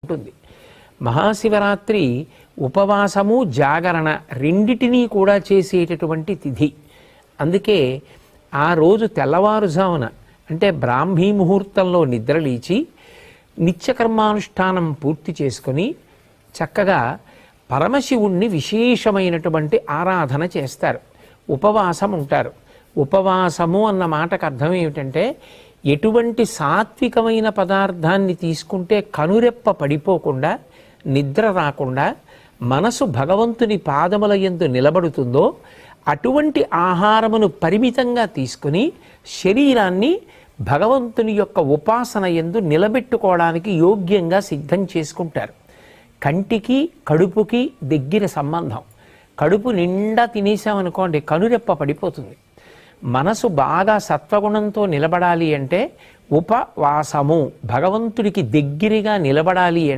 ఉంటుంది. మహాశివరాత్రి ఉపవాసము జాగరణ రెండిటినీ కూడా చేసేటటువంటి తిథి. అందుకే ఆ రోజు తెల్లవారుజామున అంటే బ్రాహ్మీ ముహూర్తంలో నిద్రలేచి నిత్యకర్మానుష్ఠానం పూర్తి చేసుకొని చక్కగా పరమశివుణ్ణి విశేషమైనటువంటి ఆరాధన చేస్తారు, ఉపవాసం ఉంటారు. ఉపవాసము అన్న మాటకు అర్థం ఏమిటంటే ఎటువంటి సాత్వికమైన పదార్థాన్ని తీసుకుంటే కనురెప్ప పడిపోకుండా నిద్ర రాకుండా మనసు భగవంతుని పాదముల యందు నిలబడుతుందో అటువంటి ఆహారమును పరిమితంగా తీసుకుని శరీరాన్ని భగవంతుని యొక్క ఉపాసన యందు నిలబెట్టుకోవడానికి యోగ్యంగా సిద్ధం చేసుకుంటారు. కంటికి కడుపుకి దగ్గర సంబంధం. కడుపు నిండా తినేసామనుకోండి కనురెప్ప పడిపోతుంది. మనసు బాగా సత్వగుణంతో నిలబడాలి అంటే ఉపవాసము, భగవంతుడికి దగ్గరగా నిలబడాలి అంటే